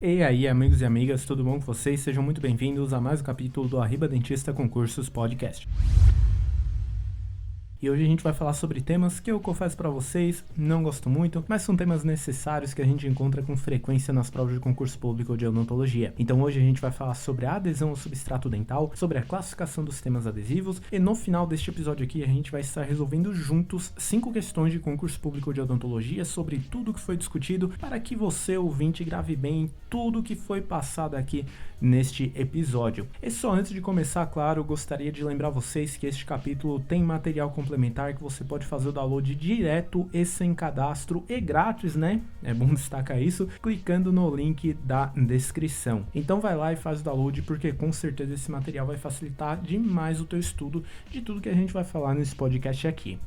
E aí, amigos e amigas, tudo bom com vocês? Sejam muito bem-vindos a mais um capítulo do Arriba Dentista Concursos Podcast. E hoje a gente vai falar sobre temas que eu confesso pra vocês, não gosto muito, mas são temas necessários que a gente encontra com frequência nas provas de concurso público de odontologia. Então hoje a gente vai falar sobre a adesão ao substrato dental, sobre a classificação dos sistemas adesivos e no final deste episódio aqui a gente vai estar resolvendo juntos 5 questões de concurso público de odontologia sobre tudo que foi discutido para que você, ouvinte, grave bem tudo que foi passado aqui neste episódio. E só antes de começar, claro, gostaria de lembrar vocês que este capítulo tem material complementar que você pode fazer o download direto e sem cadastro e grátis, né? É bom destacar isso, clicando no link da descrição. Então vai lá e faz o download, porque com certeza esse material vai facilitar demais o teu estudo de tudo que a gente vai falar nesse podcast aqui.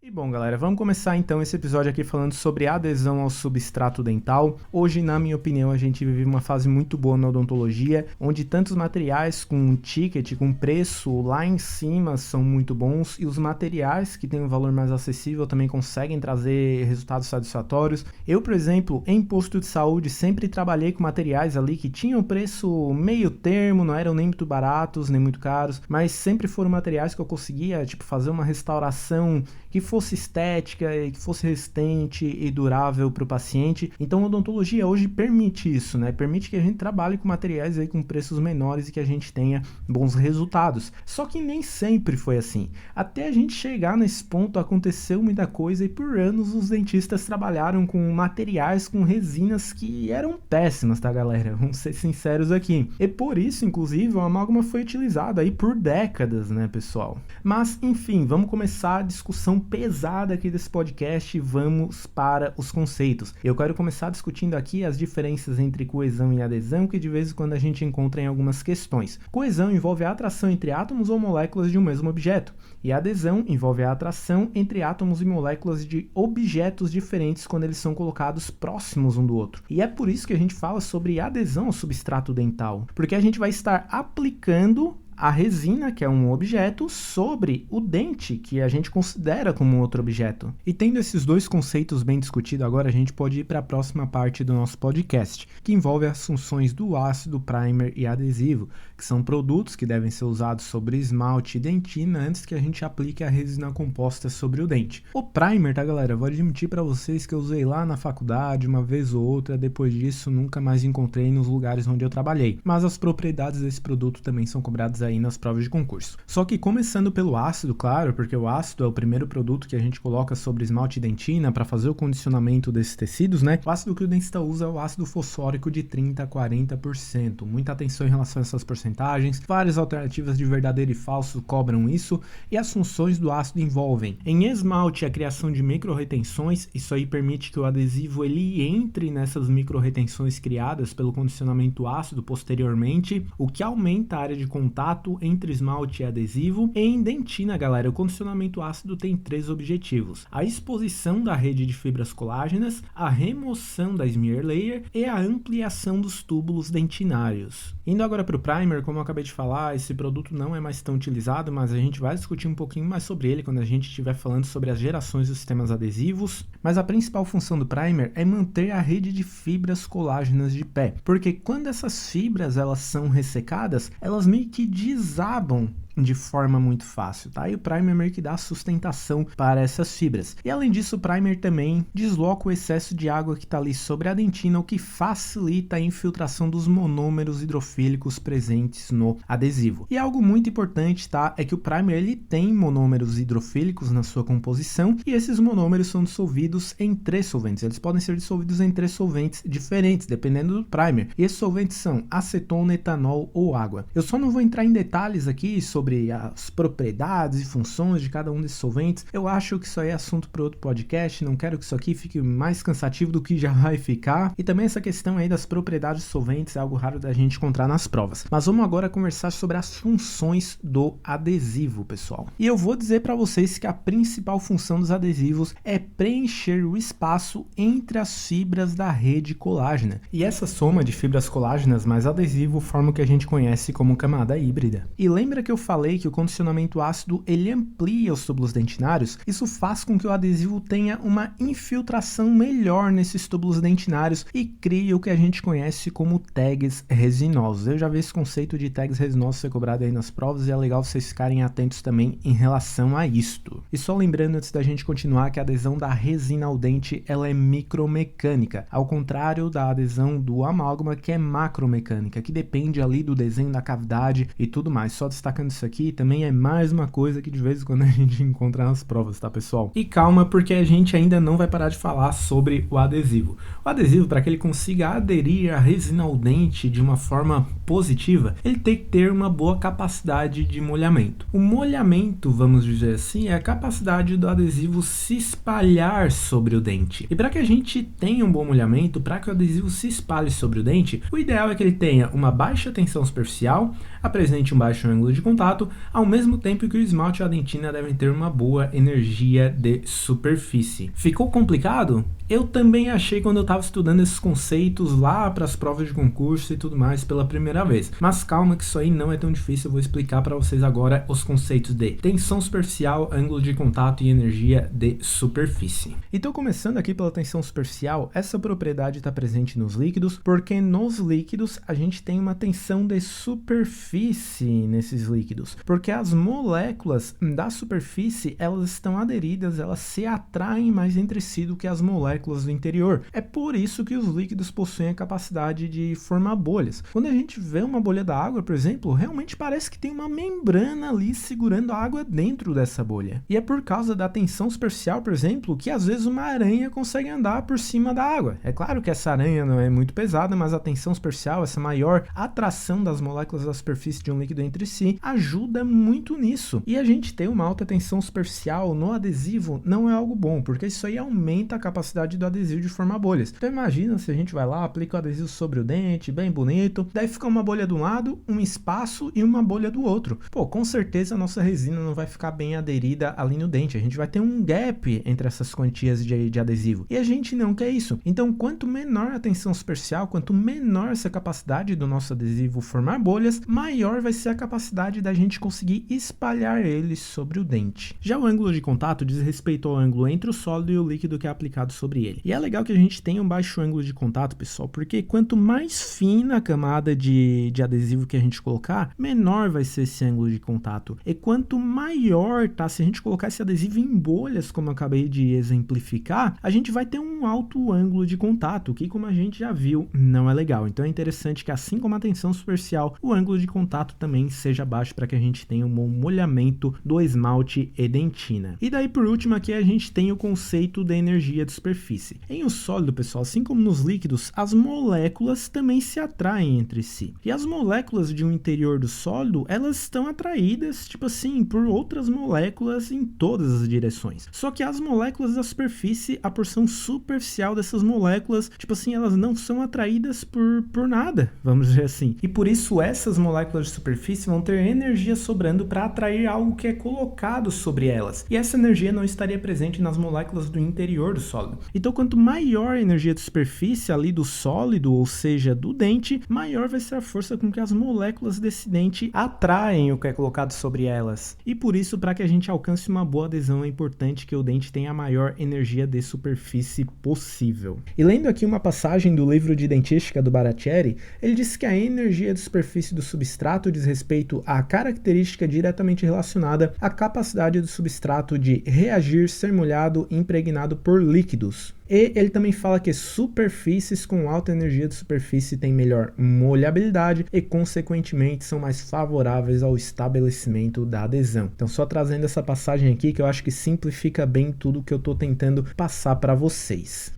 E bom, galera, vamos começar então esse episódio aqui falando sobre adesão ao substrato dental. Hoje, na minha opinião, a gente vive uma fase muito boa na odontologia, onde tantos materiais com ticket, com preço lá em cima são muito bons, e os materiais que têm um valor mais acessível também conseguem trazer resultados satisfatórios. Eu, por exemplo, em posto de saúde, sempre trabalhei com materiais ali que tinham preço meio termo, não eram nem muito baratos, nem muito caros, mas sempre foram materiais que eu conseguia, fazer uma restauração que fosse estética e que fosse resistente e durável para o paciente. Então a odontologia hoje permite isso, né? Permite que a gente trabalhe com materiais aí com preços menores e que a gente tenha bons resultados. Só que nem sempre foi assim. Até a gente chegar nesse ponto aconteceu muita coisa e por anos os dentistas trabalharam com materiais, com resinas que eram péssimas, tá, galera? Vamos ser sinceros aqui. E por isso, inclusive, o amálgama foi utilizado aí por décadas, né, pessoal? Mas, enfim, vamos começar a discussão pesada aqui desse podcast e vamos para os conceitos. Eu quero começar discutindo aqui as diferenças entre coesão e adesão, que de vez em quando a gente encontra em algumas questões. Coesão envolve a atração entre átomos ou moléculas de um mesmo objeto, e a adesão envolve a atração entre átomos e moléculas de objetos diferentes quando eles são colocados próximos um do outro. E é por isso que a gente fala sobre adesão ao substrato dental, porque a gente vai estar aplicando a resina, que é um objeto, sobre o dente, que a gente considera como outro objeto. E tendo esses dois conceitos bem discutidos, agora a gente pode ir para a próxima parte do nosso podcast, que envolve as funções do ácido, primer e adesivo, que são produtos que devem ser usados sobre esmalte e dentina antes que a gente aplique a resina composta sobre o dente. O primer, tá, galera? Vou admitir para vocês que eu usei lá na faculdade uma vez ou outra, depois disso nunca mais encontrei nos lugares onde eu trabalhei. Mas as propriedades desse produto também são cobradas aí nas provas de concurso. Só que começando pelo ácido, claro, porque o ácido é o primeiro produto que a gente coloca sobre esmalte e dentina para fazer o condicionamento desses tecidos, né? O ácido que o dentista usa é o ácido fosfórico de 30% a 40%. Muita atenção em relação a essas porcentagens. Várias alternativas de verdadeiro e falso cobram isso, e as funções do ácido envolvem em esmalte a criação de micro-retenções. Isso aí permite que o adesivo ele entre nessas micro-retenções criadas pelo condicionamento ácido posteriormente, o que aumenta a área de contato entre esmalte e adesivo. E em dentina, galera, o condicionamento ácido tem 3 objetivos: a exposição da rede de fibras colágenas, a remoção da smear layer e a ampliação dos túbulos dentinários. Indo agora para o primer, como eu acabei de falar, esse produto não é mais tão utilizado, mas a gente vai discutir um pouquinho mais sobre ele quando a gente estiver falando sobre as gerações dos sistemas adesivos. Mas a principal função do primer é manter a rede de fibras colágenas de pé, porque quando essas fibras elas são ressecadas, elas meio que desabam de forma muito fácil, tá? E o primer meio que dá sustentação para essas fibras. E além disso, o primer também desloca o excesso de água que está ali sobre a dentina, o que facilita a infiltração dos monômeros hidrofílicos presentes no adesivo. E algo muito importante, tá? É que o primer ele tem monômeros hidrofílicos na sua composição, e esses monômeros são dissolvidos em 3 solventes. Eles podem ser dissolvidos em 3 solventes diferentes, dependendo do primer. E esses solventes são acetona, etanol ou água. Eu só não vou entrar em detalhes aqui sobre as propriedades e funções de cada um desses solventes. Eu acho que isso aí é assunto para outro podcast, não quero que isso aqui fique mais cansativo do que já vai ficar. E também essa questão aí das propriedades dos solventes é algo raro da gente encontrar nas provas. Mas vamos agora conversar sobre as funções do adesivo, pessoal. E eu vou dizer para vocês que a principal função dos adesivos é preencher o espaço entre as fibras da rede colágena. E essa soma de fibras colágenas mais adesivo forma o que a gente conhece como camada híbrida. E lembra que eu falei que o condicionamento ácido ele amplia os túbulos dentinários, isso faz com que o adesivo tenha uma infiltração melhor nesses túbulos dentinários e crie o que a gente conhece como tags resinosos. Eu já vi esse conceito de tags resinosos ser cobrado aí nas provas e é legal vocês ficarem atentos também em relação a isto. E só lembrando antes da gente continuar que a adesão da resina ao dente ela é micromecânica, ao contrário da adesão do amálgama que é macromecânica, que depende ali do desenho da cavidade e tudo mais. Só destacando isso aqui, também é mais uma coisa que de vez em quando a gente encontra nas provas, tá pessoal? E calma, porque a gente ainda não vai parar de falar sobre o adesivo. O adesivo, para que ele consiga aderir à resina ao dente de uma forma positiva, ele tem que ter uma boa capacidade de molhamento. O molhamento, vamos dizer assim, é a capacidade do adesivo se espalhar sobre o dente. E para que a gente tenha um bom molhamento, para que o adesivo se espalhe sobre o dente, o ideal é que ele tenha uma baixa tensão superficial, apresente um baixo ângulo de contato, ao mesmo tempo que o esmalte e a dentina devem ter uma boa energia de superfície. Ficou complicado? Eu também achei quando eu estava estudando esses conceitos lá para as provas de concurso e tudo mais pela primeira vez. Mas calma que isso aí não é tão difícil, eu vou explicar para vocês agora os conceitos de tensão superficial, ângulo de contato e energia de superfície. Então começando aqui pela tensão superficial, essa propriedade está presente nos líquidos, porque nos líquidos a gente tem uma tensão de superfície nesses líquidos, porque as moléculas da superfície elas estão aderidas, elas se atraem mais entre si do que as moléculas do interior. É por isso que os líquidos possuem a capacidade de formar bolhas. Quando a gente vê uma bolha da água, por exemplo, realmente parece que tem uma membrana ali segurando a água dentro dessa bolha. E é por causa da tensão superficial, por exemplo, que às vezes uma aranha consegue andar por cima da água. É claro que essa aranha não é muito pesada, mas a tensão superficial, essa maior atração das moléculas da superfície de um líquido entre si, ajuda muito nisso. E a gente ter uma alta tensão superficial no adesivo não é algo bom, porque isso aí aumenta a capacidade do adesivo de formar bolhas. Então imagina se a gente vai lá, aplica o adesivo sobre o dente, bem bonito, daí fica uma bolha de um lado, um espaço e uma bolha do outro. Pô, com certeza a nossa resina não vai ficar bem aderida ali no dente, a gente vai ter um gap entre essas quantias de adesivo. E a gente não quer isso. Então quanto menor a tensão superficial, quanto menor essa capacidade do nosso adesivo formar bolhas, maior vai ser a capacidade da gente conseguir espalhar ele sobre o dente. Já o ângulo de contato diz respeito ao ângulo entre o sólido e o líquido que é aplicado sobre ele. E é legal que a gente tenha um baixo ângulo de contato, pessoal, porque quanto mais fina a camada de adesivo que a gente colocar, menor vai ser esse ângulo de contato. E quanto maior, tá? Se a gente colocar esse adesivo em bolhas, como eu acabei de exemplificar, a gente vai ter um alto ângulo de contato, que como a gente já viu, não é legal. Então é interessante que assim como a tensão superficial, o ângulo de contato também seja baixo para que a gente tenha um bom molhamento do esmalte e dentina. E daí por último aqui a gente tem o conceito da energia de superfície. Em um sólido, pessoal, assim como nos líquidos, as moléculas também se atraem entre si. E as moléculas de um interior do sólido, elas estão atraídas, tipo assim, por outras moléculas em todas as direções. Só que as moléculas da superfície, a porção superficial dessas moléculas, tipo assim, elas não são atraídas por nada, vamos dizer assim. E por isso essas moléculas de superfície vão ter energia sobrando para atrair algo que é colocado sobre elas. E essa energia não estaria presente nas moléculas do interior do sólido. Então, quanto maior a energia de superfície ali do sólido, ou seja, do dente, maior vai ser a força com que as moléculas desse dente atraem o que é colocado sobre elas. E por isso, para que a gente alcance uma boa adesão, é importante que o dente tenha a maior energia de superfície possível. E lendo aqui uma passagem do livro de dentística do Baratieri, ele diz que a energia de superfície do substrato diz respeito à característica diretamente relacionada à capacidade do substrato de reagir, ser molhado e impregnado por líquidos. E ele também fala que superfícies com alta energia de superfície têm melhor molhabilidade e, consequentemente, são mais favoráveis ao estabelecimento da adesão. Então, só trazendo essa passagem aqui que eu acho que simplifica bem tudo que eu estou tentando passar para vocês.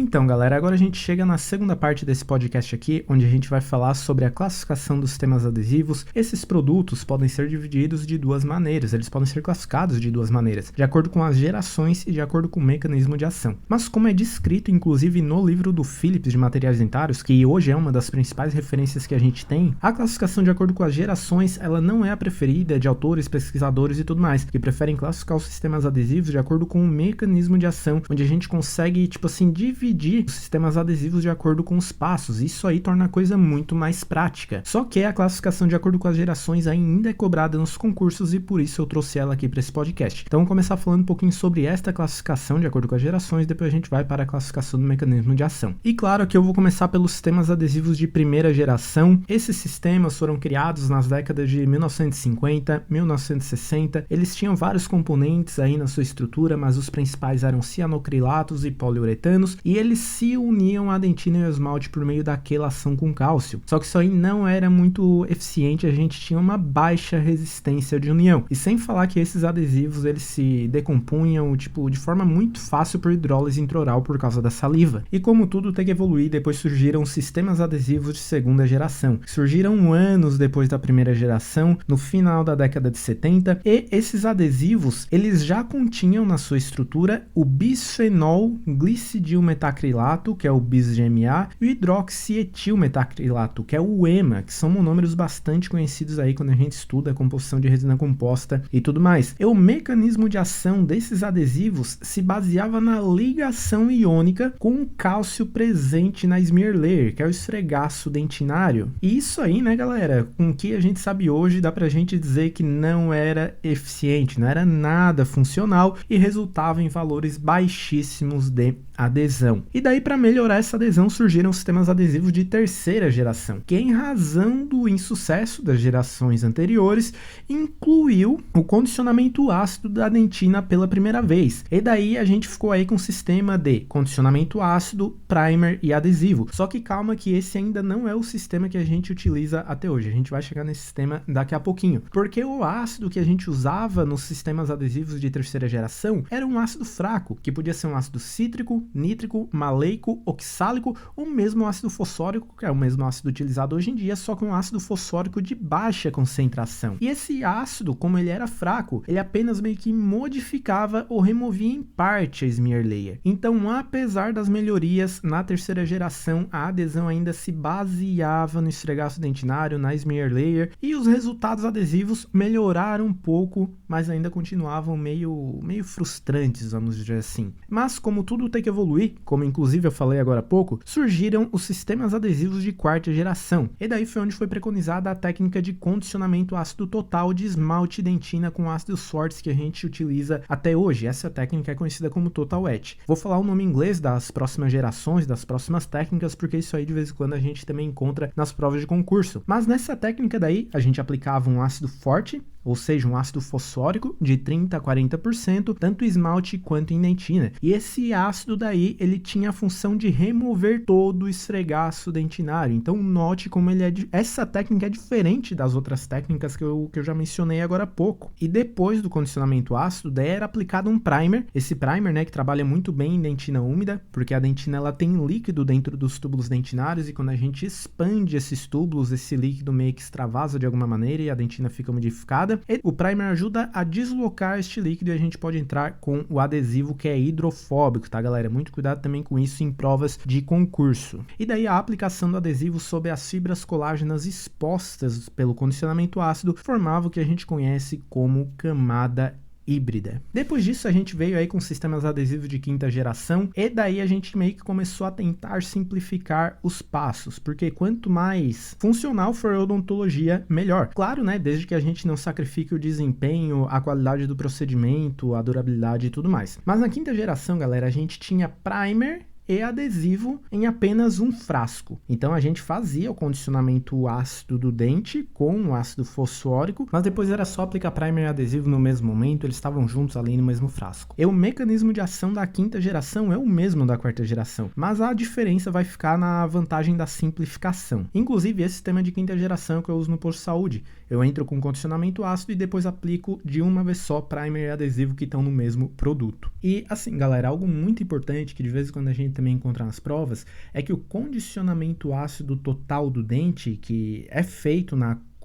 Então, galera, agora a gente chega na segunda parte desse podcast aqui, onde a gente vai falar sobre a classificação dos sistemas adesivos. Esses produtos podem ser divididos de duas maneiras, eles podem ser classificados de duas maneiras, de acordo com as gerações e de acordo com o mecanismo de ação. Mas como é descrito, inclusive, no livro do Phillips de materiais dentários, que hoje é uma das principais referências que a gente tem, a classificação de acordo com as gerações, ela não é a preferida de autores, pesquisadores e tudo mais, que preferem classificar os sistemas adesivos de acordo com o mecanismo de ação, onde a gente consegue, tipo assim, dividir dividir os sistemas adesivos de acordo com os passos. Isso aí torna a coisa muito mais prática. Só que a classificação de acordo com as gerações ainda é cobrada nos concursos e por isso eu trouxe ela aqui para esse podcast. Então vamos começar falando um pouquinho sobre esta classificação de acordo com as gerações, depois a gente vai para a classificação do mecanismo de ação. E claro que eu vou começar pelos sistemas adesivos de primeira geração. Esses sistemas foram criados nas décadas de 1950, 1960. Eles tinham vários componentes aí na sua estrutura, mas os principais eram cianocrilatos e poliuretanos, e eles se uniam à dentina e ao esmalte por meio da quelação com cálcio. Só que isso aí não era muito eficiente, a gente tinha uma baixa resistência de união. E sem falar que esses adesivos eles se decompunham de forma muito fácil por hidrólise intraoral por causa da saliva. E como tudo tem que evoluir, depois surgiram sistemas adesivos de segunda geração, que surgiram anos depois da primeira geração, no final da década de 70, e esses adesivos eles já continham na sua estrutura o bisfenol glicidilmetacrilato, que é o bis-GMA, e o hidroxietilmetacrilato, que é o EMA, que são monômeros bastante conhecidos aí quando a gente estuda a composição de resina composta e tudo mais. E o mecanismo de ação desses adesivos se baseava na ligação iônica com o cálcio presente na smear layer, que é o esfregaço dentinário. E isso aí, né, galera, com o que a gente sabe hoje, dá pra gente dizer que não era eficiente, não era nada funcional e resultava em valores baixíssimos de adesão. E daí, para melhorar essa adesão, surgiram sistemas adesivos de terceira geração, que em razão do insucesso das gerações anteriores, incluiu o condicionamento ácido da dentina pela primeira vez. E daí a gente ficou aí com um sistema de condicionamento ácido, primer e adesivo. Só que calma que esse ainda não é o sistema que a gente utiliza até hoje. A gente vai chegar nesse sistema daqui a pouquinho. Porque o ácido que a gente usava nos sistemas adesivos de terceira geração era um ácido fraco, que podia ser um ácido cítrico, nítrico, maleico, oxálico ou mesmo ácido fosfórico, que é o mesmo ácido utilizado hoje em dia, só com um ácido fosfórico de baixa concentração. E esse ácido, como ele era fraco, ele apenas meio que modificava ou removia em parte a smear layer. Então, apesar das melhorias na terceira geração, a adesão ainda se baseava no esfregaço dentinário, na smear layer, e os resultados adesivos melhoraram um pouco, mas ainda continuavam meio frustrantes, vamos dizer assim. Mas como tudo tem que evoluir, como inclusive eu falei agora há pouco, surgiram os sistemas adesivos de quarta geração. E daí foi onde foi preconizada a técnica de condicionamento ácido total de esmalte e dentina com ácido Swartz que a gente utiliza até hoje. Essa técnica é conhecida como Total Wet. Vou falar o nome em inglês das próximas gerações, das próximas técnicas, porque isso aí de vez em quando a gente também encontra nas provas de concurso. Mas nessa técnica daí, a gente aplicava um ácido forte, ou seja, um ácido fosfórico de 30% a 40%, tanto em esmalte quanto em dentina. E esse ácido daí, ele tinha a função de remover todo o esfregaço dentinário. Então, note como essa técnica é diferente das outras técnicas que eu já mencionei agora há pouco. E depois do condicionamento ácido, daí era aplicado um primer. Esse primer, né, que trabalha muito bem em dentina úmida, porque a dentina ela tem líquido dentro dos túbulos dentinários e quando a gente expande esses túbulos, esse líquido meio que extravasa de alguma maneira e a dentina fica modificada. O primer ajuda a deslocar este líquido e a gente pode entrar com o adesivo que é hidrofóbico, tá, galera? Muito cuidado também com isso em provas de concurso. E daí a aplicação do adesivo sobre as fibras colágenas expostas pelo condicionamento ácido formava o que a gente conhece como camada híbrida. Depois disso a gente veio aí com sistemas adesivos de quinta geração e daí a gente meio que começou a tentar simplificar os passos, porque quanto mais funcional for a odontologia, melhor. Claro, né, desde que a gente não sacrifique o desempenho, a qualidade do procedimento, a durabilidade e tudo mais. Mas na quinta geração, galera, a gente tinha primer e adesivo em apenas um frasco. Então a gente fazia o condicionamento ácido do dente com o ácido fosfórico, mas depois era só aplicar primer e adesivo no mesmo momento, eles estavam juntos ali no mesmo frasco. E o mecanismo de ação da quinta geração é o mesmo da quarta geração, mas a diferença vai ficar na vantagem da simplificação. Inclusive esse sistema de quinta geração que eu uso no posto de saúde, eu entro com condicionamento ácido e depois aplico de uma vez só primer e adesivo que estão no mesmo produto. E assim, galera, algo muito importante que de vez em quando a gente também encontrar nas provas, é que o condicionamento ácido total do dente, que é feito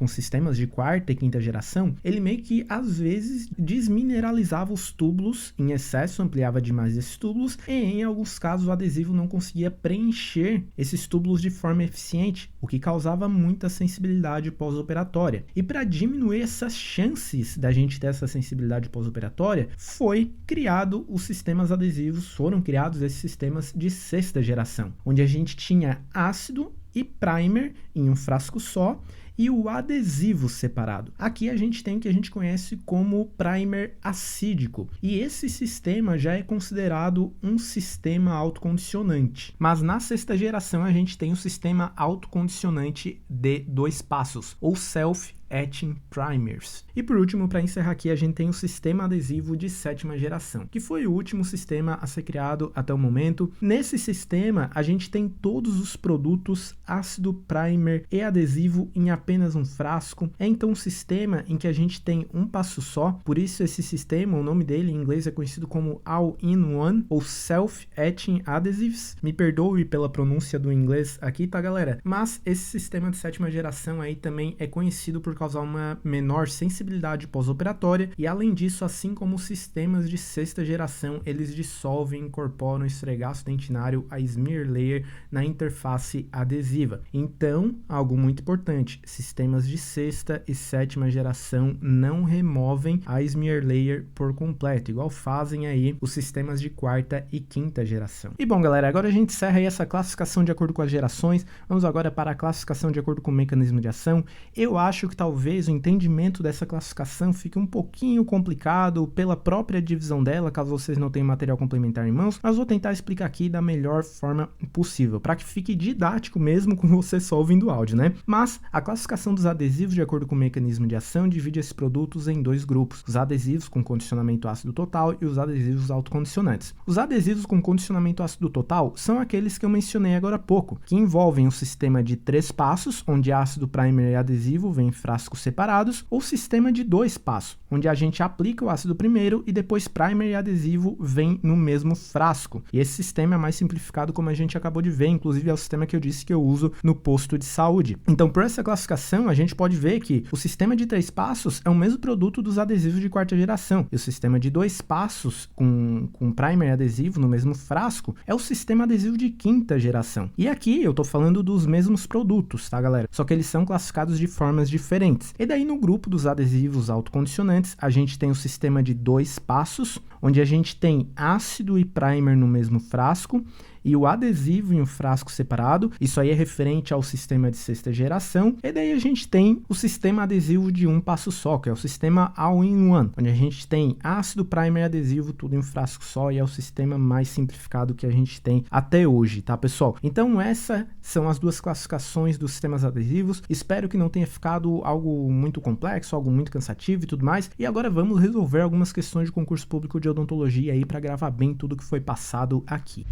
com sistemas de quarta e quinta geração, ele meio que às vezes desmineralizava os túbulos em excesso, ampliava demais esses túbulos, e em alguns casos o adesivo não conseguia preencher esses túbulos de forma eficiente, o que causava muita sensibilidade pós-operatória. E para diminuir essas chances da gente ter essa sensibilidade pós-operatória, foram criados esses sistemas de sexta geração, onde a gente tinha ácido e primer em um frasco só, e o adesivo separado. Aqui a gente tem o que a gente conhece como primer acídico, e esse sistema já é considerado um sistema autocondicionante. Mas na sexta geração a gente tem o sistema autocondicionante de 2 passos, ou self-etching primers. E por último, para encerrar aqui, a gente tem o sistema adesivo de 7ª geração, que foi o último sistema a ser criado até o momento. Nesse sistema, a gente tem todos os produtos ácido, primer e adesivo em apenas um frasco. É então um sistema em que a gente tem um passo só, por isso esse sistema, o nome dele em inglês é conhecido como All-in-One ou Self-Etching Adhesives. Me perdoe pela pronúncia do inglês aqui, tá, galera? Mas esse sistema de 7ª geração aí também é conhecido por causar uma menor sensibilidade pós-operatória, e além disso, assim como os sistemas de 6ª geração, eles dissolvem e incorporam o esfregaço dentinário, a smear layer, na interface adesiva. Então, algo muito importante, sistemas de 6ª e 7ª geração não removem a smear layer por completo, igual fazem aí os sistemas de 4ª e 5ª geração. E bom, galera, agora a gente encerra aí essa classificação de acordo com as gerações. Vamos agora para a classificação de acordo com o mecanismo de ação. Eu acho que talvez o entendimento dessa classificação fique um pouquinho complicado pela própria divisão dela, caso vocês não tenham material complementar em mãos, mas vou tentar explicar aqui da melhor forma possível, para que fique didático mesmo com você só ouvindo o áudio, né? Mas a classificação dos adesivos de acordo com o mecanismo de ação divide esses produtos em 2 grupos, os adesivos com condicionamento ácido total e os adesivos autocondicionantes. Os adesivos com condicionamento ácido total são aqueles que eu mencionei agora há pouco, que envolvem um sistema de 3 passos, onde ácido, primer e adesivo vêm em frascos separados, ou sistema de 2 passos, onde a gente aplica o ácido primeiro e depois primer e adesivo vêm no mesmo frasco. E esse sistema é mais simplificado, como a gente acabou de ver, inclusive é o sistema que eu disse que eu uso no posto de saúde. Então, por essa classificação, a gente pode ver que o sistema de 3 passos é o mesmo produto dos adesivos de 4ª geração, e o sistema de 2 passos com primer e adesivo no mesmo frasco é o sistema adesivo de 5ª geração. E aqui eu tô falando dos mesmos produtos, tá, galera? Só que eles são classificados de formas diferentes. E daí no grupo dos adesivos autocondicionantes, a gente tem o sistema de 2 passos, onde a gente tem ácido e primer no mesmo frasco, e o adesivo em um frasco separado. Isso aí é referente ao sistema de 6ª geração. E daí a gente tem o sistema adesivo de um passo só, que é o sistema All-in-One, onde a gente tem ácido, primer e adesivo tudo em um frasco só, e é o sistema mais simplificado que a gente tem até hoje, tá, pessoal? Então essas são as 2 classificações dos sistemas adesivos. Espero que não tenha ficado algo muito complexo, algo muito cansativo e tudo mais. E agora vamos resolver algumas questões de concurso público de odontologia aí para gravar bem tudo que foi passado aqui.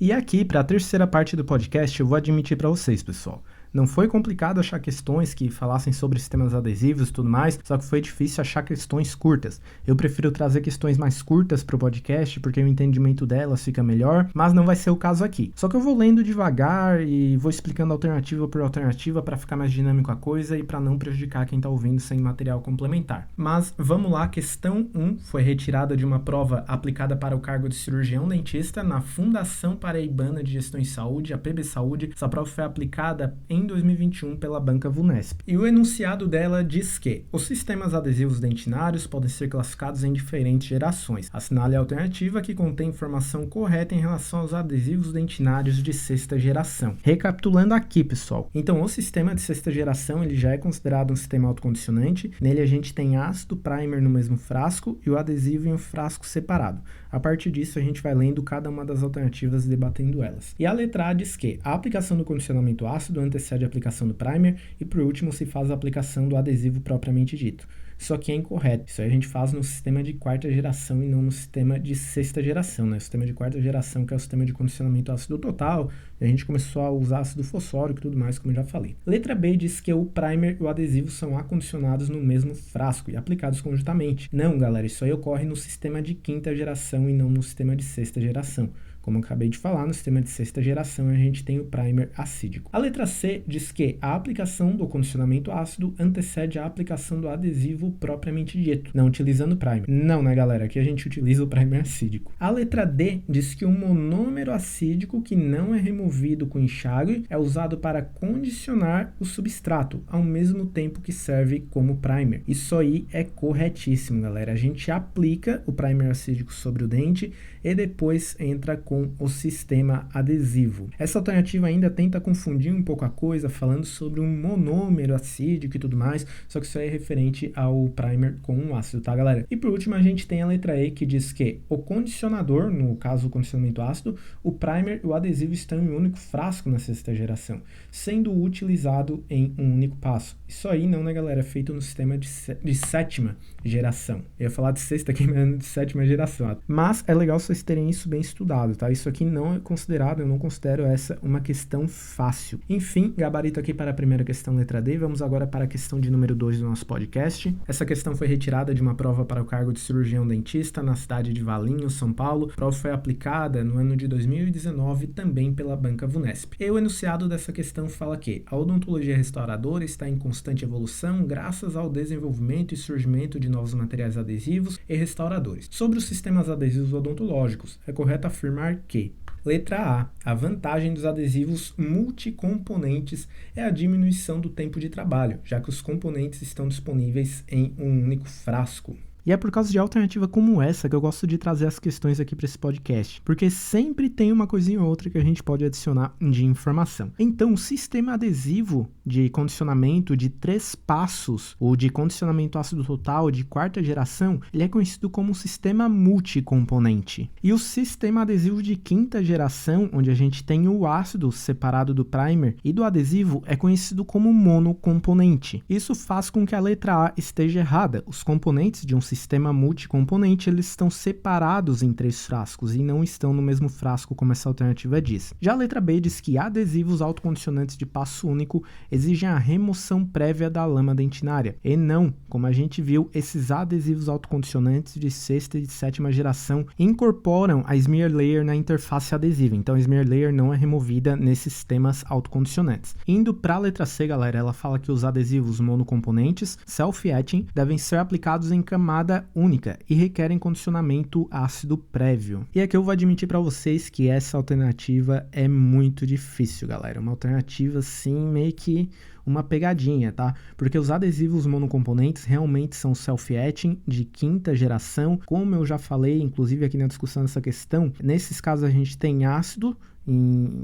E aqui, para a terceira parte do podcast, eu vou admitir para vocês, pessoal. Não foi complicado achar questões que falassem sobre sistemas adesivos e tudo mais, só que foi difícil achar questões curtas. Eu prefiro trazer questões mais curtas para o podcast, porque o entendimento delas fica melhor, mas não vai ser o caso aqui. Só que eu vou lendo devagar e vou explicando alternativa por alternativa para ficar mais dinâmico a coisa e para não prejudicar quem está ouvindo sem material complementar. Mas vamos lá, questão 1 foi retirada de uma prova aplicada para o cargo de cirurgião dentista na Fundação Paraibana de Gestão em Saúde, a PB Saúde. Essa prova foi aplicada em 2021 pela Banca VUNESP. E o enunciado dela diz que os sistemas adesivos dentinários podem ser classificados em diferentes gerações. Assinale a alternativa que contém informação correta em relação aos adesivos dentinários de 6ª geração. Recapitulando aqui, pessoal. Então, o sistema de 6ª geração ele já é considerado um sistema autocondicionante. Nele a gente tem ácido, primer no mesmo frasco e o adesivo em um frasco separado. A partir disso, a gente vai lendo cada uma das alternativas e debatendo elas. E a letra A diz que a aplicação do condicionamento ácido antecede a aplicação do primer e, por último, se faz a aplicação do adesivo propriamente dito. só que é incorreto. Isso aí a gente faz no sistema de quarta geração e não no sistema de sexta geração, né? O sistema de quarta geração, que é o sistema de condicionamento ácido total, e a gente começou a usar ácido fosfórico e tudo mais, como eu já falei. Letra B diz que o primer e o adesivo são acondicionados no mesmo frasco e aplicados conjuntamente. Não, galera, isso aí ocorre no sistema de quinta geração e não no sistema de sexta geração. Como eu acabei de falar, no sistema de sexta geração a gente tem o primer acídico. A letra C diz que a aplicação do condicionamento ácido antecede a aplicação do adesivo propriamente dito, não utilizando o primer. Não, né, galera? Aqui a gente utiliza o primer acídico. A letra D diz que o monômero acídico que não é removido com enxágue é usado para condicionar o substrato, ao mesmo tempo que serve como primer. Isso aí é corretíssimo, galera. A gente aplica o primer acídico sobre o dente e depois entra com o sistema adesivo. Essa alternativa ainda tenta confundir um pouco a coisa, falando sobre um monômero acídico e tudo mais, só que isso aí é referente ao primer com um ácido, tá, galera? E por último, a gente tem a letra E, que diz que o condicionador, no caso o condicionamento ácido, o primer e o adesivo estão em um único frasco na sexta geração, sendo utilizado em um único passo. Isso aí não, né, galera? É feito no sistema de sétima geração. Eu ia falar de sexta aqui, mas de sétima geração. Mas é legal vocês terem isso bem estudado, tá? Isso aqui não é considerado, eu não considero essa uma questão fácil. Enfim, gabarito aqui para a primeira questão, letra D. Vamos agora para a questão de número 2 do nosso podcast. Essa questão foi retirada de uma prova para o cargo de cirurgião dentista na cidade de Valinhos, São Paulo. A prova foi aplicada no ano de 2019 também pela Banca Vunesp. E o enunciado dessa questão fala que a odontologia restauradora está em constante evolução graças ao desenvolvimento e surgimento de novos materiais adesivos e restauradores. Sobre os sistemas adesivos odontológicos, é correto afirmar que: letra A vantagem dos adesivos multicomponentes é a diminuição do tempo de trabalho, já que os componentes estão disponíveis em um único frasco. E é por causa de alternativa como essa que eu gosto de trazer as questões aqui para esse podcast, porque sempre tem uma coisinha ou outra que a gente pode adicionar de informação. Então, o sistema adesivo de condicionamento de 3 passos, ou de condicionamento ácido total de quarta geração, ele é conhecido como sistema multicomponente. E o sistema adesivo de quinta geração, onde a gente tem o ácido separado do primer e do adesivo, é conhecido como monocomponente. Isso faz com que a letra A esteja errada. Os componentes de um sistema multicomponente, eles estão separados em 3 frascos e não estão no mesmo frasco, como essa alternativa diz. Já a letra B diz que adesivos autocondicionantes de passo único exigem a remoção prévia da lama dentinária. E não, como a gente viu, esses adesivos autocondicionantes de sexta e de sétima geração incorporam a smear layer na interface adesiva. Então a smear layer não é removida nesses sistemas autocondicionantes. Indo para a letra C, galera, ela fala que os adesivos monocomponentes self-etching devem ser aplicados em camada única e requerem condicionamento ácido prévio. E aqui eu vou admitir para vocês que essa alternativa é muito difícil, galera. Uma alternativa assim, meio que uma pegadinha, tá? Porque os adesivos monocomponentes realmente são self-etching de quinta geração. Como eu já falei, inclusive aqui na discussão dessa questão, nesses casos a gente tem ácido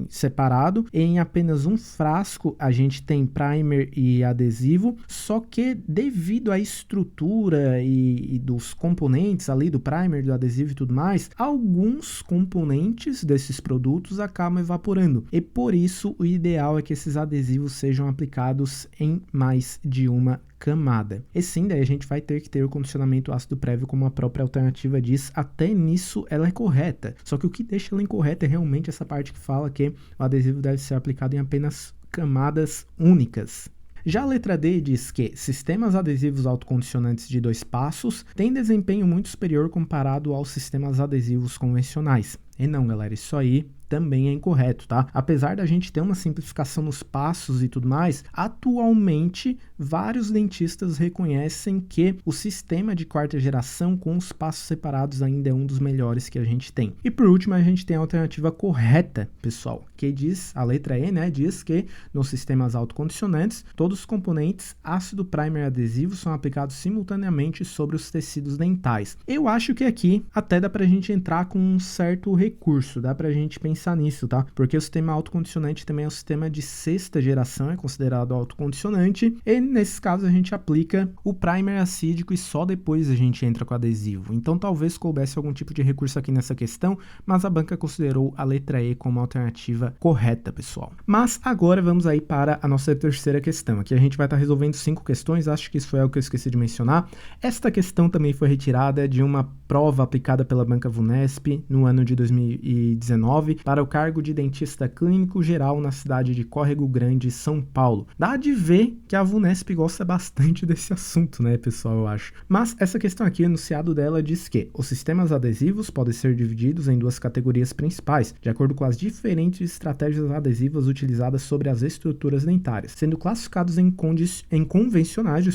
separado, e em apenas um frasco a gente tem primer e adesivo, só que devido à estrutura e dos componentes ali do primer, do adesivo e tudo mais, alguns componentes desses produtos acabam evaporando, e por isso o ideal é que esses adesivos sejam aplicados em mais de uma camada. E sim, daí a gente vai ter que ter o condicionamento ácido prévio, como a própria alternativa diz. Até nisso ela é correta, só que o que deixa ela incorreta é realmente essa parte que fala que o adesivo deve ser aplicado em apenas camadas únicas. Já a letra D diz que sistemas adesivos autocondicionantes de 2 passos têm desempenho muito superior comparado aos sistemas adesivos convencionais. E não, galera, isso aí também é incorreto, tá? Apesar da gente ter uma simplificação nos passos e tudo mais, atualmente vários dentistas reconhecem que o sistema de quarta geração com os passos separados ainda é um dos melhores que a gente tem. E por último, a gente tem a alternativa correta, pessoal, que diz, a letra E, né, diz que nos sistemas autocondicionantes, todos os componentes ácido primer e adesivo são aplicados simultaneamente sobre os tecidos dentais. Eu acho que aqui até dá pra gente entrar com um certo recurso, dá pra gente pensar pensar nisso, tá? Porque o sistema autocondicionante também é um sistema de sexta geração, é considerado autocondicionante, e nesses casos a gente aplica o primer acídico e só depois a gente entra com o adesivo. Então talvez coubesse algum tipo de recurso aqui nessa questão, mas a banca considerou a letra E como alternativa correta, pessoal. Mas agora vamos aí para a nossa terceira questão. Aqui a gente vai estar resolvendo 5 questões, acho que isso foi algo que eu esqueci de mencionar. Esta questão também foi retirada de uma prova aplicada pela banca VUNESP no ano de 2019 para o cargo de dentista clínico geral na cidade de Córrego Grande, São Paulo. Dá de ver que a VUNESP gosta bastante desse assunto, né, pessoal, eu acho. Mas essa questão aqui, o enunciado dela diz que os sistemas adesivos podem ser divididos em 2 categorias principais, de acordo com as diferentes estratégias adesivas utilizadas sobre as estruturas dentárias, sendo classificados em convencionais,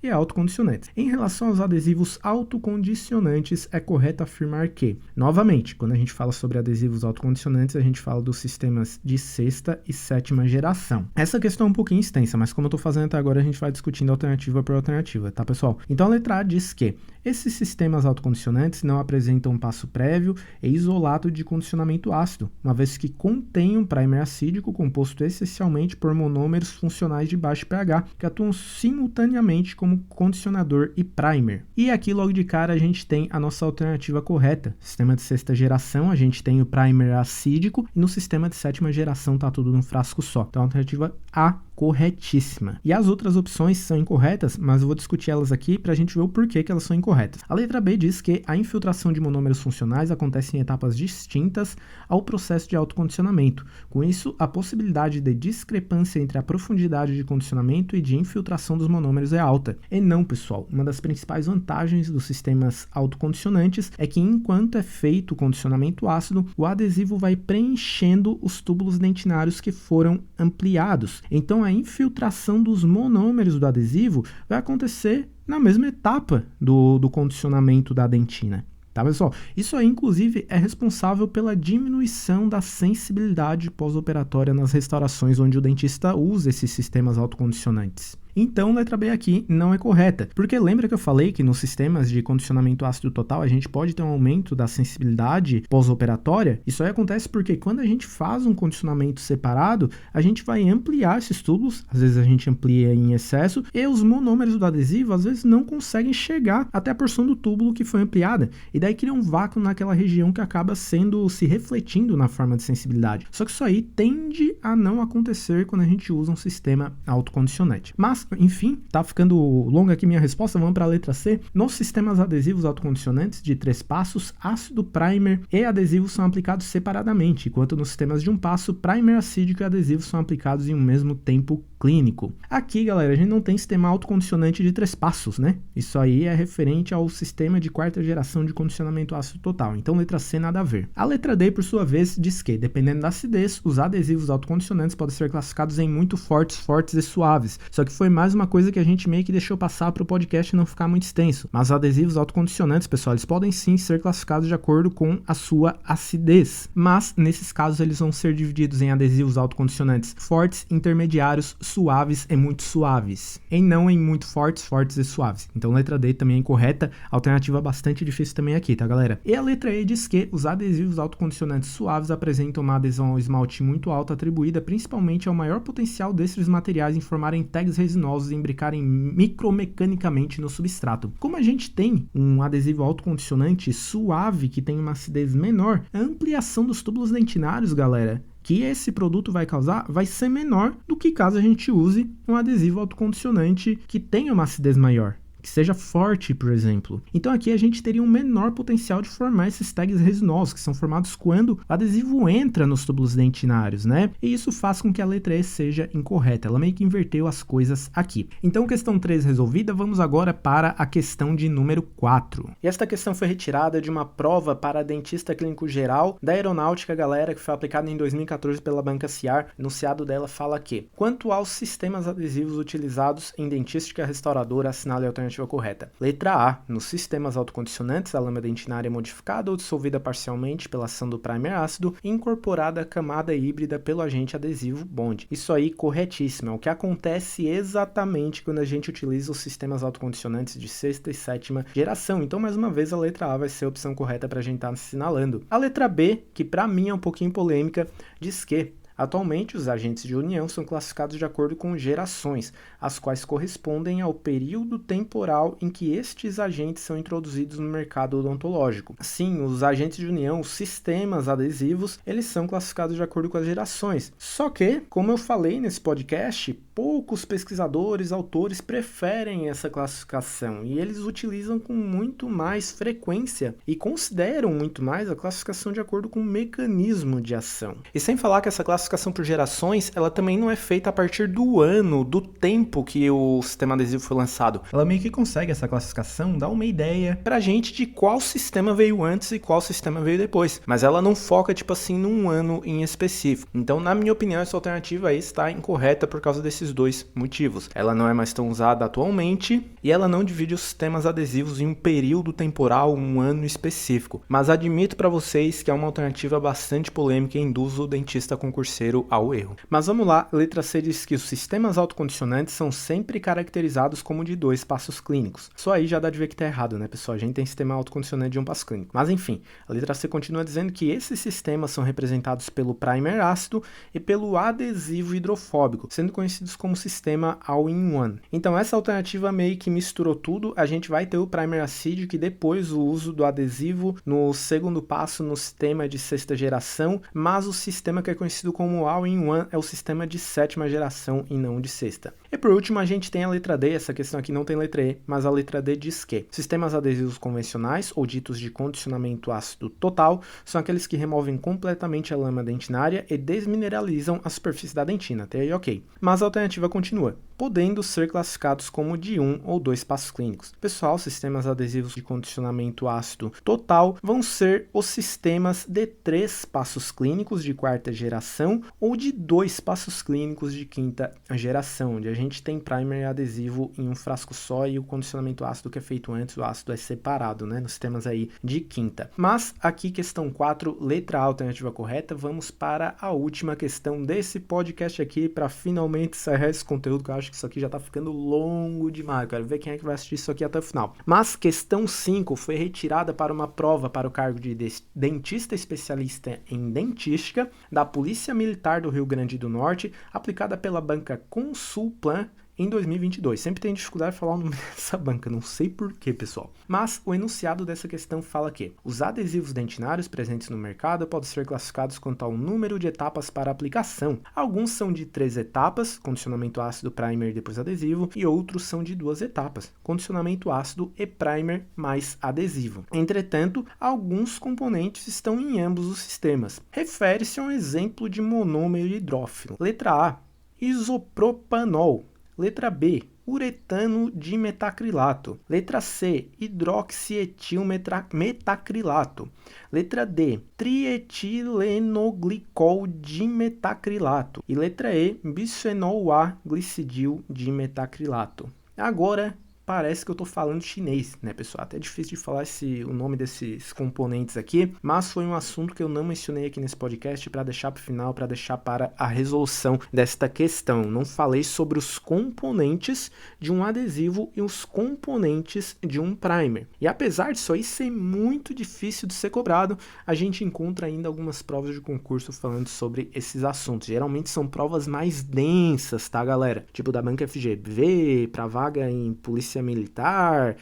e autocondicionantes. Em relação aos adesivos autocondicionantes, é correto afirmar que, novamente, quando a gente fala sobre adesivos autocondicionantes, a gente fala dos sistemas de sexta e sétima geração. Essa questão é um pouquinho extensa, mas como eu estou fazendo até agora, a gente vai discutindo alternativa por alternativa, tá, pessoal? Então a letra A diz que esses sistemas autocondicionantes não apresentam um passo prévio e isolado de condicionamento ácido, uma vez que contêm um primer acídico composto essencialmente por monômeros funcionais de baixo pH, que atuam simultaneamente como condicionador e primer. E aqui logo de cara a gente tem a nossa alternativa correta. Sistema de sexta geração, a gente tem o primer acídico, e no sistema de sétima geração tá tudo num frasco só. Então a alternativa A, corretíssima. E as outras opções são incorretas, mas eu vou discutir elas aqui para a gente ver o porquê que elas são incorretas. A letra B diz que a infiltração de monômeros funcionais acontece em etapas distintas ao processo de autocondicionamento. Com isso, a possibilidade de discrepância entre a profundidade de condicionamento e de infiltração dos monômeros é alta. E não, pessoal, uma das principais vantagens dos sistemas autocondicionantes é que enquanto é feito o condicionamento ácido, o adesivo vai preenchendo os túbulos dentinários que foram ampliados. Então a infiltração dos monômeros do adesivo vai acontecer na mesma etapa do condicionamento da dentina. Tá, pessoal? Isso aí, inclusive, é responsável pela diminuição da sensibilidade pós-operatória nas restaurações onde o dentista usa esses sistemas autocondicionantes. Então, letra B aqui não é correta, porque lembra que eu falei que nos sistemas de condicionamento ácido total a gente pode ter um aumento da sensibilidade pós-operatória? Isso aí acontece porque quando a gente faz um condicionamento separado, a gente vai ampliar esses túbulos, às vezes a gente amplia em excesso, e os monômeros do adesivo às vezes não conseguem chegar até a porção do túbulo que foi ampliada, e daí cria um vácuo naquela região que acaba se refletindo na forma de sensibilidade. Só que isso aí tende a não acontecer quando a gente usa um sistema autocondicionante. Mas enfim, tá ficando longa aqui minha resposta, vamos para a letra C. Nos sistemas adesivos autocondicionantes de 3 passos, ácido primer e adesivo são aplicados separadamente, enquanto nos sistemas de 1 passo, primer acídico e adesivo são aplicados em um mesmo tempo clínico. Aqui, galera, a gente não tem sistema autocondicionante de 3 passos, né? Isso aí é referente ao sistema de 4ª geração de condicionamento ácido total, então letra C nada a ver. A letra D, por sua vez, diz que, dependendo da acidez, os adesivos autocondicionantes podem ser classificados em muito fortes, fortes e suaves, só que foi mais uma coisa que a gente meio que deixou passar para o podcast não ficar muito extenso. Mas adesivos autocondicionantes, pessoal, eles podem sim ser classificados de acordo com a sua acidez. Mas, nesses casos, eles vão ser divididos em adesivos autocondicionantes fortes, intermediários, suaves e muito suaves. E não em muito fortes, fortes e suaves. Então, letra D também é incorreta. Alternativa bastante difícil também aqui, tá, galera? E a letra E diz que os adesivos autocondicionantes suaves apresentam uma adesão ao esmalte muito alta, atribuída principalmente ao maior potencial desses materiais em formarem tags resinosos e imbricarem micromecanicamente no substrato. Como a gente tem um adesivo autocondicionante suave que tem uma acidez menor, a ampliação dos túbulos dentinários, galera, que esse produto vai causar vai ser menor do que caso a gente use um adesivo autocondicionante que tenha uma acidez maior, que seja forte, por exemplo. Então aqui a gente teria um menor potencial de formar esses tags resinosos, que são formados quando o adesivo entra nos túbulos dentinários, né? E isso faz com que a letra E seja incorreta. Ela meio que inverteu as coisas aqui. Então, questão 3 resolvida, vamos agora para a questão de número 4. E esta questão foi retirada de uma prova para dentista clínico geral da aeronáutica, galera, que foi aplicada em 2014 pela banca CIAR. O enunciado dela fala que, quanto aos sistemas adesivos utilizados em dentística restauradora, assinale a alternativa alternativa correta. Letra A. Nos sistemas autocondicionantes, a lama dentinária é modificada ou dissolvida parcialmente pela ação do primer ácido e incorporada à camada híbrida pelo agente adesivo bond. Isso aí, corretíssimo. É o que acontece exatamente quando a gente utiliza os sistemas autocondicionantes de 6ª e 7ª geração. Então, mais uma vez, a letra A vai ser a opção correta para a gente estar assinalando. A letra B, que para mim é um pouquinho polêmica, diz que atualmente, os agentes de união são classificados de acordo com gerações, as quais correspondem ao período temporal em que estes agentes são introduzidos no mercado odontológico. Sim, os agentes de união, os sistemas adesivos, eles são classificados de acordo com as gerações. Só que, como eu falei nesse podcast, poucos pesquisadores, autores preferem essa classificação e eles utilizam com muito mais frequência e consideram muito mais a classificação de acordo com o mecanismo de ação. E sem falar que essa classificação por gerações, ela também não é feita a partir do ano, do tempo que o sistema adesivo foi lançado. Ela meio que consegue essa classificação, dá uma ideia pra gente de qual sistema veio antes e qual sistema veio depois. Mas ela não foca, tipo assim, num ano em específico. Então, na minha opinião, essa alternativa aí está incorreta por causa desses dois motivos. Ela não é mais tão usada atualmente e ela não divide os sistemas adesivos em um período temporal, um ano específico. Mas admito para vocês que é uma alternativa bastante polêmica e induz o dentista concurseiro ao erro. Mas vamos lá, a letra C diz que os sistemas autocondicionantes são sempre caracterizados como de 2 passos clínicos. Só aí já dá de ver que tá errado, né, pessoal? A gente tem sistema autocondicionante de 1 passo clínico. Mas enfim, a letra C continua dizendo que esses sistemas são representados pelo primer ácido e pelo adesivo hidrofóbico, sendo conhecidos como sistema all-in-one. Então essa alternativa meio que misturou tudo. A gente vai ter o primer acídico e depois o uso do adesivo no segundo passo no sistema de 6ª geração, mas o sistema que é conhecido como all-in-one é o sistema de 7ª geração e não de 6ª. E por último a gente tem a letra D. Essa questão aqui não tem letra E, mas a letra D diz que sistemas adesivos convencionais ou ditos de condicionamento ácido total são aqueles que removem completamente a lama dentinária e desmineralizam a superfície da dentina. Até aí ok. Mas a alternativa continua, podendo ser classificados como de 1 ou 2 passos clínicos. Pessoal, sistemas adesivos de condicionamento ácido total vão ser os sistemas de 3 passos clínicos de 4ª geração ou de 2 passos clínicos de 5ª geração, onde a gente tem primer e adesivo em um frasco só e o condicionamento ácido que é feito antes, o ácido é separado, né, nos sistemas aí de 5ª. Mas aqui questão 4, letra A, alternativa correta. Vamos para a última questão desse podcast aqui para finalmente encerrar esse conteúdo, que eu acho que isso aqui já tá ficando longo demais. Eu quero ver quem é que vai assistir isso aqui até o final. Mas questão 5 foi retirada para uma prova para o cargo de dentista especialista em dentística da Polícia Militar do Rio Grande do Norte, aplicada pela banca Consulplan em 2022. Sempre tem dificuldade de falar o nome dessa banca, não sei porquê, pessoal. Mas o enunciado dessa questão fala que os adesivos dentinários presentes no mercado podem ser classificados quanto ao número de etapas para aplicação. Alguns são de 3 etapas, condicionamento ácido, primer e depois adesivo, e outros são de 2 etapas, condicionamento ácido e primer mais adesivo. Entretanto, alguns componentes estão em ambos os sistemas. Refere-se a um exemplo de monômero hidrófilo. Letra A, isopropanol. Letra B, uretano dimetacrilato. Letra C, hidroxietilmetacrilato. Letra D, trietilenoglicol dimetacrilato. E letra E, bisfenol A glicidil dimetacrilato. Agora, parece que eu tô falando chinês, né, pessoal? Até é difícil de falar o nome desses componentes aqui, mas foi um assunto que eu não mencionei aqui nesse podcast para deixar para o final, para deixar para a resolução desta questão. Não falei sobre os componentes de um adesivo e os componentes de um primer. E apesar disso aí ser muito difícil de ser cobrado, a gente encontra ainda algumas provas de concurso falando sobre esses assuntos. Geralmente são provas mais densas, tá, galera? Tipo da banca FGV, para vaga em polícia militar,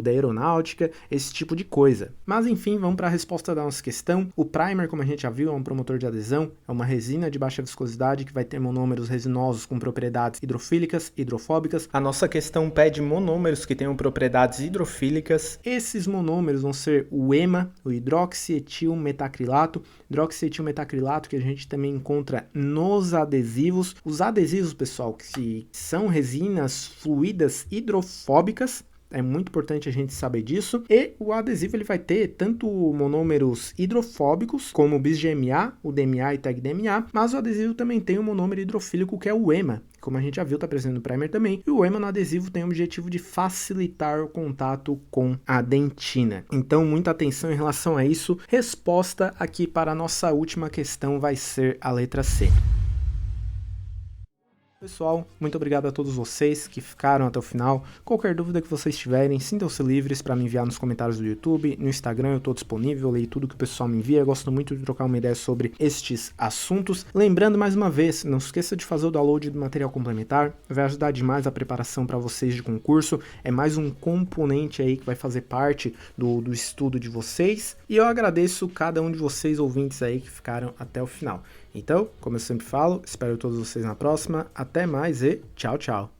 da aeronáutica, esse tipo de coisa. Mas enfim, vamos para a resposta da nossa questão. O primer, como a gente já viu, é um promotor de adesão, é uma resina de baixa viscosidade que vai ter monômeros resinosos com propriedades hidrofílicas, hidrofóbicas. A nossa questão pede monômeros que tenham propriedades hidrofílicas. Esses monômeros vão ser o EMA, o hidroxietilmetacrilato, que a gente também encontra nos adesivos. Os adesivos, pessoal, que são resinas fluídas hidrofóbicas, É muito importante a gente saber disso. E o adesivo ele vai ter tanto monômeros hidrofóbicos, como o bis-GMA, o DMA e tag-DMA, mas o adesivo também tem um monômero hidrofílico que é o EMA. Como a gente já viu, está presente no primer também. E o EMA no adesivo tem o objetivo de facilitar o contato com a dentina. Então, muita atenção em relação a isso. Resposta aqui para a nossa última questão vai ser a letra C. Pessoal, muito obrigado a todos vocês que ficaram até o final. Qualquer dúvida que vocês tiverem, sintam-se livres para me enviar nos comentários do YouTube, no Instagram eu estou disponível, leio tudo que o pessoal me envia, eu gosto muito de trocar uma ideia sobre estes assuntos. Lembrando mais uma vez, não se esqueça de fazer o download do material complementar, vai ajudar demais a preparação para vocês de concurso, é mais um componente aí que vai fazer parte do estudo de vocês, e eu agradeço cada um de vocês ouvintes aí que ficaram até o final. Então, como eu sempre falo, espero todos vocês na próxima. Até mais e tchau, tchau.